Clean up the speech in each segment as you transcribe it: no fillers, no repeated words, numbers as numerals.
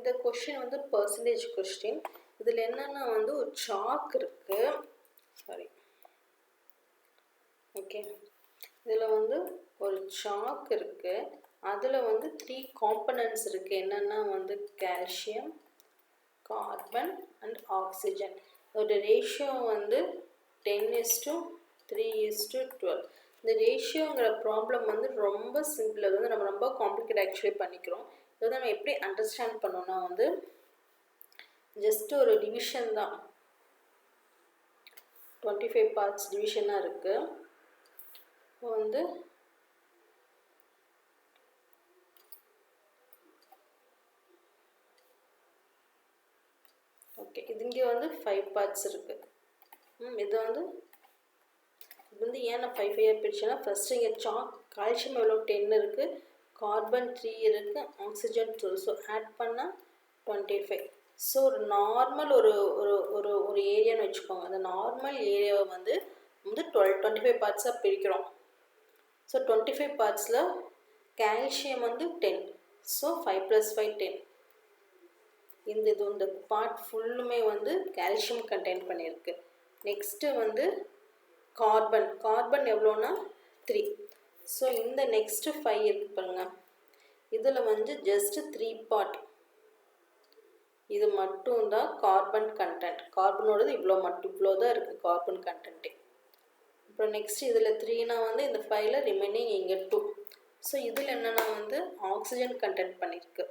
இந்த கொஸ்டின் வந்து percentage question. இதில் என்னென்னா வந்து ஒரு சாக் இருக்குது, சாரி ஓகே, இதில் வந்து ஒரு சாக் இருக்குது, அதில் வந்து 3 காம்பனன்ட்ஸ் இருக்குது. என்னென்னா வந்து கால்சியம், கார்பன் அண்ட் ஆக்சிஜன். ஒரு ரேஷியோ வந்து 10:3:12. இந்த ரேஷியோங்கிற ப்ராப்ளம் வந்து ரொம்ப சிம்பிள். அது வந்து நம்ம ரொம்ப காம்ப்ளிகேட் ஆக்சுவலி பண்ணிக்கிறோம். இது வந்து நம்ம எப்படி அண்டர்ஸ்டாண்ட் பண்ணோம்னா வந்து ஜஸ்ட் ஒரு டிவிஷன் தான், 25 பார்ட்ஸ் டிவிஷனாக இருக்குது. இப்போ வந்து ஓகே, இது இங்கே வந்து 5 பார்ட்ஸ் இருக்குது. இது வந்து ஏன் நான் 5 பிரிச்சேன்னா, ஃபஸ்ட்டு இங்கே கால்சியம் எவ்வளோ 10 இருக்குது, கார்பன் 3 இருக்குது, ஆக்சிஜன் 12. ஸோ ஆட் பண்ணால் 25. ஸோ ஒரு நார்மல் ஒரு ஒரு ஒரு ஒரு ஏரியான்னு வச்சுக்கோங்க. அந்த நார்மல் ஏரியாவை வந்து 25 பார்ட்ஸாக பிரிக்கிறோம். ஸோ 25 பார்ட்ஸில் கால்சியம் வந்து 10. ஸோ 5 + 5 10. இந்த பார்ட் ஃபுல்லுமே வந்து கால்சியம் கண்டெயின் பண்ணியிருக்கு. நெக்ஸ்ட்டு வந்து கார்பன் எவ்வளோன்னா 3. ஸோ இந்த நெக்ஸ்ட்டு 5 இருக்குது பாருங்கள், இதில் வந்து ஜஸ்ட்டு 3 பார்ட், இது மட்டும் தான் கார்பன் கண்டென்ட். கார்பனோடது இவ்வளோ தான் இருக்குது கார்பன் கண்டென்ட்டே. அப்புறம் நெக்ஸ்ட் இதில் 3னா வந்து இந்த 5ல் ரிமைனிங் இங்கே 2. ஸோ இதில் என்னென்னா வந்து ஆக்சிஜன் கண்டென்ட் பண்ணியிருக்கு.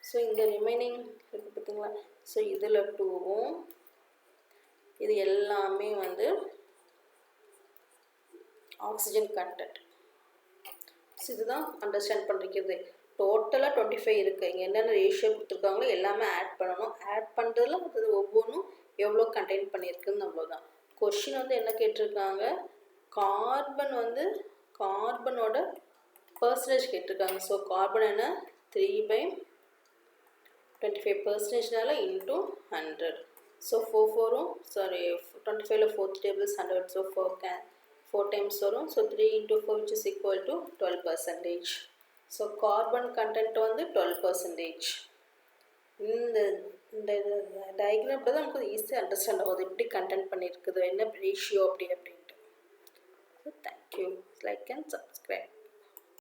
ஸோ இந்த ரிமைனிங் இருக்குது பார்த்தீங்களா, ஸோ இதில் 2வும் இது எல்லாமே வந்து ஆக்சிஜன் கண்டென்ட். ஸோ இதுதான் அண்டர்ஸ்டாண்ட் பண்ணிக்கிறது. டோட்டலாக 25 இருக்குது. இங்கே என்னென்ன ரேஷியோ கொடுத்துருக்காங்களோ எல்லாமே ஆட் பண்ணணும். ஆட் பண்ணுறதுல அது ஒவ்வொன்றும் எவ்வளோ கண்டெயின் பண்ணியிருக்குன்னு அவ்வளோதான். கொஷின் வந்து என்ன கேட்டிருக்காங்க, கார்பனோட பர்சன்டேஜ் கேட்டிருக்காங்க. ஸோ கார்பன் என்ன 3/25%னால இன்ட்டு 100. ஸோ 25ல் 4th table is 100. So 4 times வரும். So 3 × 4 which is equal to 12%. So carbon content வந்து 12%. இந்த டயக்ராம் இப்படி தான் நமக்கு ஈஸியாக அண்டர்ஸ்டாண்ட் ஆகுது, எப்படி கண்டென்ட் பண்ணியிருக்குது, என்ன ரேஷியோ அப்படின்ட்டு. So thank you. Like and subscribe.